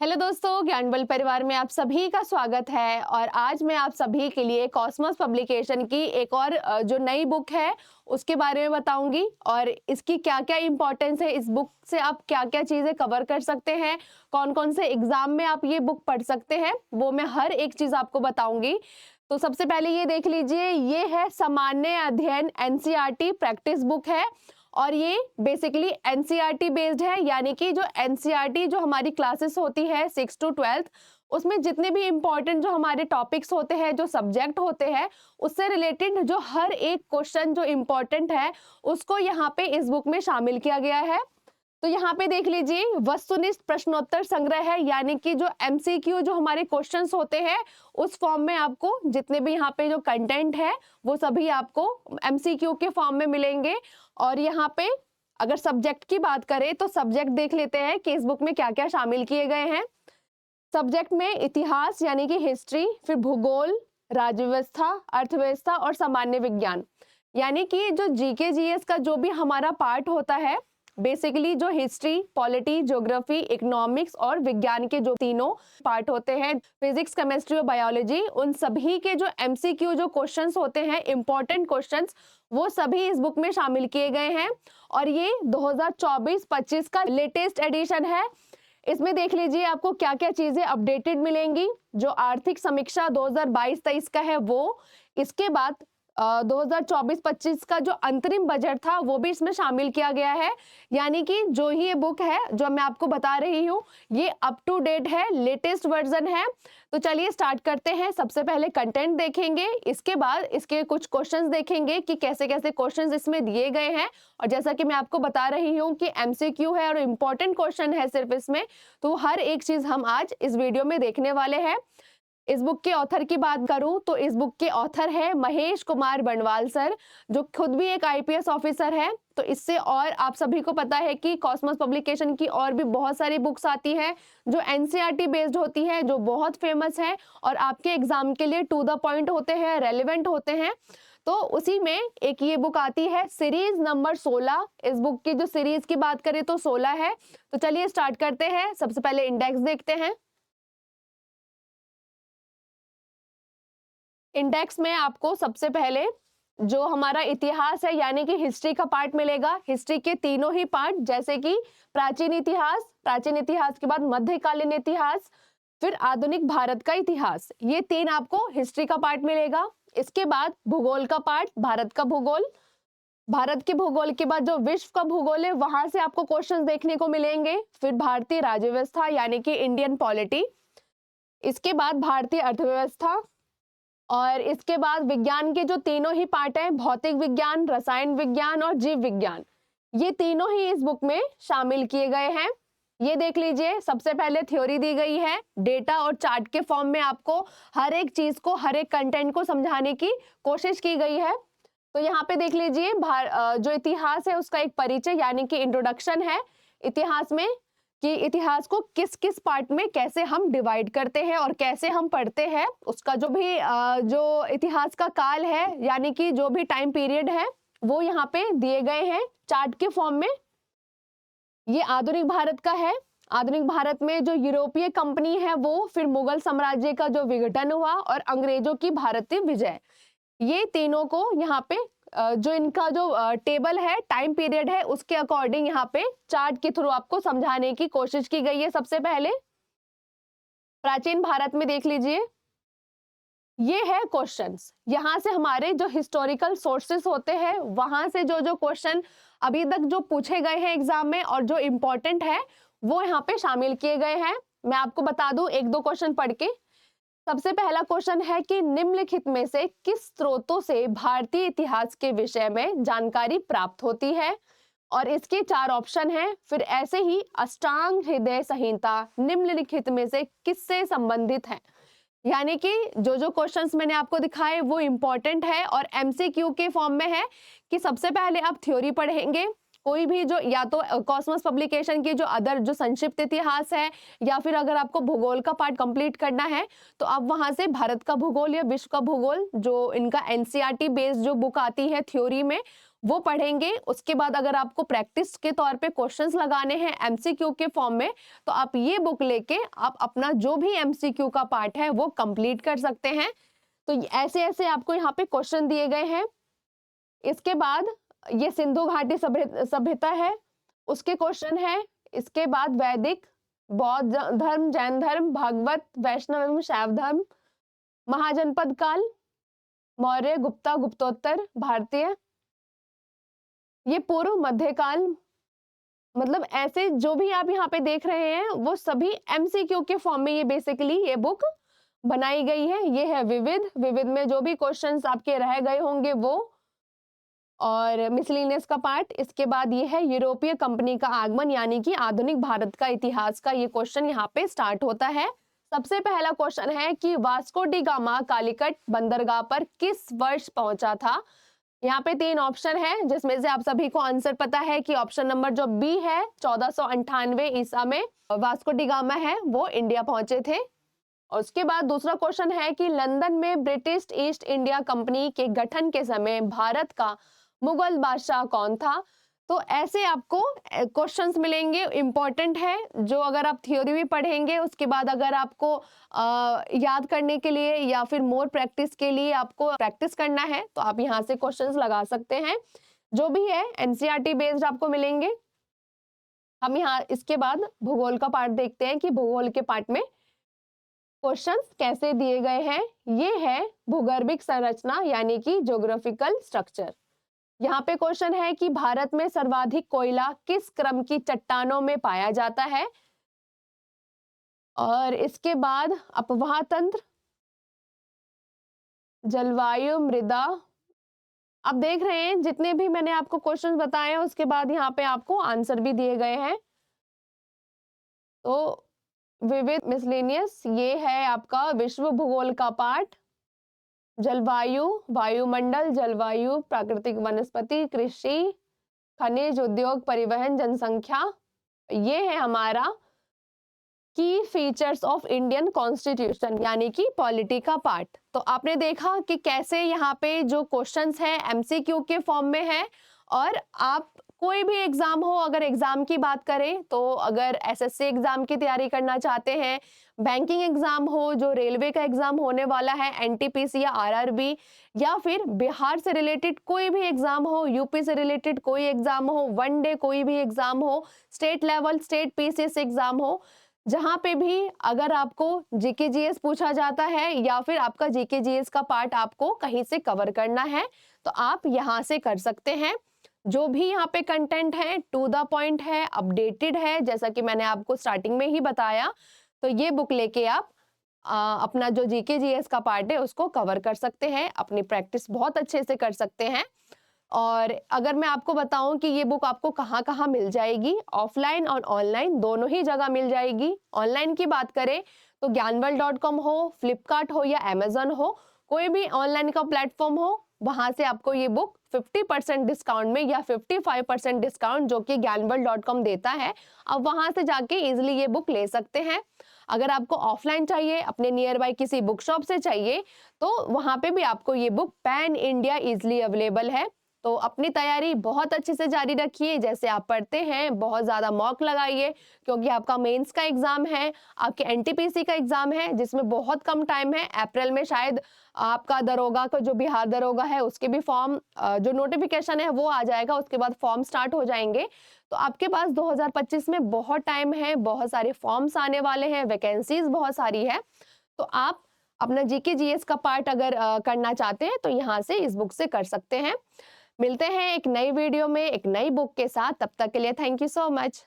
Hello दोस्तों, ज्ञानबल परिवार में आप सभी का स्वागत है। और आज मैं आप सभी के लिए कॉस्मोस पब्लिकेशन की एक और जो नई बुक है उसके बारे में बताऊंगी और इसकी क्या-क्या इंपॉर्टेंस है। इस बुक से आप क्या-क्या चीजें कवर कर सकते हैं, कौन-कौन से एग्जाम में आप ये बुक पढ़ सकते हैं, वो मैं हर एक चीज आपको बताऊंगी। तो सबसे पहले ये देख लीजिए, ये है सामान्य अध्ययन एनसीईआरटी प्रैक्टिस बुक है और ये बेसिकली एनसीईआरटी बेस्ड है। यानी कि जो एनसीईआरटी जो हमारी क्लासेस होती है 6 टू 12th, उसमें जितने भी इंपॉर्टेंट जो हमारे टॉपिक्स होते हैं, जो सब्जेक्ट होते हैं, उससे रिलेटेड जो हर एक क्वेश्चन जो इम्पोर्टेंट है उसको यहाँ पे इस बुक में शामिल किया गया है। तो यहाँ पे देख लीजिए, वस्तुनिष्ठ प्रश्नोत्तर संग्रह है। यानी कि जो एमसीक्यू जो हमारे क्वेश्चंस होते हैं उस फॉर्म में आपको जितने भी यहाँ पे जो कंटेंट है वो सभी आपको एमसीक्यू के फॉर्म में मिलेंगे। और यहाँ पे अगर सब्जेक्ट की बात करें तो सब्जेक्ट देख लेते हैं कि इस बुक में क्या क्या शामिल किए गए हैं। सब्जेक्ट में इतिहास यानी कि हिस्ट्री, फिर भूगोल, राज्य व्यवस्था, अर्थव्यवस्था और सामान्य विज्ञान। यानी कि जो जीके जीएस का जो भी हमारा पार्ट होता है, बेसिकली जो हिस्ट्री, पॉलिटी, ज्योग्राफी, इकोनॉमिक्स और विज्ञान के जो तीनों पार्ट होते हैं, फिजिक्स, केमिस्ट्री और बायोलॉजी, उन सभी के जो एमसीक्यू जो क्वेश्चंस होते हैं, इंपॉर्टेंट क्वेश्चंस, वो सभी इस बुक में शामिल किए गए हैं। और ये 2024-25 का लेटेस्ट एडिशन है। इसमें देख लीजिए आपको क्या क्या चीजें अपडेटेड मिलेंगी। जो आर्थिक समीक्षा 2022-23 का है वो, इसके बाद 2024-25 का जो अंतरिम बजट था वो भी इसमें शामिल किया गया है। यानी कि जो ही ये बुक है जो मैं आपको बता रही हूँ, ये अप टू डेट है, लेटेस्ट वर्जन है। तो चलिए स्टार्ट करते हैं। सबसे पहले कंटेंट देखेंगे, इसके बाद इसके कुछ क्वेश्चंस देखेंगे कि कैसे कैसे क्वेश्चंस इसमें दिए गए हैं। और जैसा कि मैं आपको बता रही हूँ कि एमसीक्यू है और इम्पोर्टेंट क्वेश्चन है सिर्फ इसमें, तो हर एक चीज हम आज इस वीडियो में देखने वाले हैं। इस बुक के ऑथर की बात करूं तो इस बुक के ऑथर है महेश कुमार बंडवाल सर, जो खुद भी एक आईपीएस ऑफिसर है। तो इससे और आप सभी को पता है कि कॉस्मोस पब्लिकेशन की और भी बहुत सारी बुक्स आती है जो एनसीईआरटी बेस्ड होती है, जो बहुत फेमस है और आपके एग्जाम के लिए टू द पॉइंट होते हैं, रेलिवेंट होते हैं। तो उसी में एक ये बुक आती है, सीरीज नंबर 16। इस बुक की जो सीरीज की बात करें तो 16 है। तो चलिए स्टार्ट करते हैं। सबसे पहले इंडेक्स देखते हैं। इंडेक्स में आपको सबसे पहले जो हमारा इतिहास है यानी कि हिस्ट्री का पार्ट मिलेगा। हिस्ट्री के तीनों ही पार्ट, जैसे कि प्राचीन इतिहास के बाद मध्यकालीन इतिहास, फिर आधुनिक भारत का इतिहास, ये तीन आपको हिस्ट्री का पार्ट मिलेगा। इसके बाद भूगोल का पार्ट, भारत का भूगोल। भारत के भूगोल के बाद जो विश्व का भूगोल है वहां से आपको क्वेश्चंस देखने को मिलेंगे। फिर भारतीय राज्य व्यवस्था यानी कि इंडियन पॉलिटी। इसके बाद भारतीय अर्थव्यवस्था। और इसके बाद विज्ञान के जो तीनों ही पार्ट हैं, भौतिक विज्ञान, रसायन विज्ञान और जीव विज्ञान, ये तीनों ही इस बुक में शामिल किए गए हैं। ये देख लीजिए, सबसे पहले थ्योरी दी गई है, डेटा और चार्ट के फॉर्म में आपको हर एक चीज को, हर एक कंटेंट को समझाने की कोशिश की गई है। तो यहाँ पे देख लीजिए, जो इतिहास है उसका एक परिचय यानी कि इंट्रोडक्शन है इतिहास में, कि इतिहास को किस किस पार्ट में कैसे हम डिवाइड करते हैं और कैसे हम पढ़ते हैं। उसका जो भी जो इतिहास का काल है यानी कि जो भी टाइम पीरियड है वो यहाँ पे दिए गए हैं चार्ट के फॉर्म में। ये आधुनिक भारत का है। आधुनिक भारत में जो यूरोपीय कंपनी है वो, फिर मुगल साम्राज्य का जो विघटन हुआ और अंग्रेजों की भारतीय विजय, ये तीनों को यहाँ पे जो इनका जो टेबल है, टाइम पीरियड है, उसके अकॉर्डिंग यहाँ पे चार्ट के थ्रू आपको समझाने की कोशिश की गई है। सबसे पहले प्राचीन भारत में देख लीजिए, ये है क्वेश्चंस। यहाँ से हमारे जो हिस्टोरिकल सोर्सेस होते हैं वहां से जो जो क्वेश्चन अभी तक जो पूछे गए हैं एग्जाम में और जो इम्पोर्टेंट है वो यहाँ पे शामिल किए गए हैं। मैं आपको बता दूं एक दो क्वेश्चन पढ़ के। सबसे पहला क्वेश्चन है कि निम्नलिखित में से किस स्रोतों से भारतीय इतिहास के विषय में जानकारी प्राप्त होती है। और इसके चार ऑप्शन हैं। फिर ऐसे ही अष्टांग हृदय संहिता निम्नलिखित में से किससे संबंधित है। यानी कि जो जो क्वेश्चंस मैंने आपको दिखाए वो इंपॉर्टेंट है और एमसीक्यू के फॉर्म में है। कि सबसे पहले आप थ्योरी पढ़ेंगे, कोई भी जो, या तो कॉस्मोस पब्लिकेशन की जो अदर जो संक्षिप्त इतिहास है, या फिर अगर आपको भूगोल का पार्ट कंप्लीट करना है तो आप वहां से भारत का भूगोल या विश्व का भूगोल, जो इनका एनसीईआरटी बेस्ड जो बुक आती है थ्योरी में, वो पढ़ेंगे। उसके बाद अगर आपको प्रैक्टिस के तौर पे क्वेश्चंस लगाने हैं एमसीक्यू के फॉर्म में, तो आप ये बुक लेके आप अपना जो भी एमसीक्यू का पार्ट है वो कंप्लीट कर सकते हैं। तो ऐसे ऐसे आपको यहाँ पे क्वेश्चन दिए गए हैं। इसके बाद ये सिंधु घाटी सभ्यता है, उसके क्वेश्चन है। इसके बाद वैदिक, बौद्ध धर्म, जैन धर्म, भागवत, वैष्णव एवं शैव धर्म, महाजनपद काल, मौर्य, गुप्ता, गुप्तोत्तर, भारतीय, ये पूर्व मध्यकाल। मतलब ऐसे जो भी आप यहाँ पे देख रहे हैं वो सभी एमसीक्यू के फॉर्म में ये बेसिकली ये बुक बनाई गई है। ये है विविध, विविध में जो भी क्वेश्चंस आपके रह गए होंगे वो, और मिसलिनियस का पार्ट। इसके बाद ये है यूरोपीय कंपनी का आगमन, यानी कि आधुनिक भारत का इतिहास का ये क्वेश्चन यहाँ पे स्टार्ट होता है। सबसे पहला क्वेश्चन है कि वास्को डी गामा कालीकट बंदरगाह पर किस वर्ष पहुंचा था। यहाँ पे 3 ऑप्शन है, जिसमें से आप सभी को आंसर पता है कि ऑप्शन नंबर जो बी है 1498 ईसा में वास्को डी गामा है वो इंडिया पहुंचे थे। और उसके बाद दूसरा क्वेश्चन है कि लंदन में ब्रिटिश ईस्ट इंडिया कंपनी के गठन के समय भारत का मुगल बादशाह कौन था। तो ऐसे आपको क्वेश्चंस मिलेंगे, इंपॉर्टेंट है, जो अगर आप थ्योरी भी पढ़ेंगे उसके बाद अगर आपको याद करने के लिए या फिर मोर प्रैक्टिस के लिए आपको प्रैक्टिस करना है तो आप यहाँ से क्वेश्चंस लगा सकते हैं। जो भी है एनसीईआरटी बेस्ड आपको मिलेंगे। हम यहाँ इसके बाद भूगोल का पार्ट देखते हैं कि भूगोल के पार्ट में क्वेश्चंस कैसे दिए गए हैं। ये है भूगर्भिक संरचना यानी कि ज्योग्राफिकल स्ट्रक्चर। यहाँ पे क्वेश्चन है कि भारत में सर्वाधिक कोयला किस क्रम की चट्टानों में पाया जाता है। और इसके बाद अपवाह तंत्र, जलवायु, मृदा। आप देख रहे हैं जितने भी मैंने आपको क्वेश्चंस बताए हैं उसके बाद यहाँ पे आपको आंसर भी दिए गए हैं। तो विविध, मिसलेनियस, ये है आपका विश्व भूगोल का पार्ट। जलवायु, वायुमंडल, जलवायु, प्राकृतिक वनस्पति, कृषि, खनिज, उद्योग, परिवहन, जनसंख्या। ये है हमारा की फीचर्स ऑफ इंडियन कॉन्स्टिट्यूशन यानी कि पॉलिटी का पार्ट। तो आपने देखा कि कैसे यहाँ पे जो क्वेश्चंस है एमसीक्यू के फॉर्म में है। और आप कोई भी एग्जाम हो, अगर एग्जाम की बात करें तो अगर एसएससी एग्जाम की तैयारी करना चाहते हैं, बैंकिंग एग्जाम हो, जो रेलवे का एग्जाम होने वाला है, एनटीपीसी या आरआरबी, या फिर बिहार से रिलेटेड कोई भी एग्जाम हो, यूपी से रिलेटेड कोई एग्जाम हो, वनडे कोई भी एग्जाम हो, state level, state PCS exam हो, जहां पे भी अगर आपको जीके जीएस पूछा जाता है या फिर आपका जीके जीएस का पार्ट आपको कहीं से कवर करना है तो आप यहां से कर सकते हैं। जो भी यहाँ पे कंटेंट है टू द पॉइंट है, अपडेटेड है, जैसा कि मैंने आपको स्टार्टिंग में ही बताया। तो ये बुक लेके आप अपना जो जीके जीएस का पार्ट है उसको कवर कर सकते हैं, अपनी प्रैक्टिस बहुत अच्छे से कर सकते हैं। और अगर मैं आपको बताऊं कि ये बुक आपको कहाँ कहाँ मिल जाएगी, ऑफलाइन और ऑनलाइन दोनों ही जगह मिल जाएगी। ऑनलाइन की बात करें तो ज्ञानबल.com हो, फ्लिपकार्ट हो या अमेजन हो, कोई भी ऑनलाइन का प्लेटफॉर्म हो, वहां से आपको ये बुक 50% डिस्काउंट में या 55% डिस्काउंट जो कि ज्ञानबल.com देता है, अब वहां से जाके इजिली ये बुक ले सकते हैं। अगर आपको ऑफलाइन चाहिए, अपने नियर बाय किसी बुक शॉप से चाहिए, तो वहां पे भी आपको ये book pan India easily available है। तो अपनी तैयारी बहुत अच्छे से जारी रखिए, जैसे आप पढ़ते हैं बहुत ज़्यादा मॉक लगाइए, क्योंकि आपका मेंस का एग्जाम है, आपके एनटीपीसी का एग्जाम है जिसमें बहुत कम टाइम है। अप्रैल में शायद आपका दरोगा का जो बिहार दरोगा है उसके भी फॉर्म जो नोटिफिकेशन है वो आ जाएगा, उसके बाद फॉर्म स्टार्ट हो जाएंगे। तो आपके पास 2025 में बहुत टाइम है, बहुत सारे फॉर्म्स आने वाले हैं, वैकेंसीज बहुत सारी है। तो आप अपना जीके जीएस का पार्ट अगर करना चाहते हैं तो यहाँ से इस बुक से कर सकते हैं। मिलते हैं एक नई वीडियो में एक नई बुक के साथ, तब तक के लिए थैंक यू सो मच।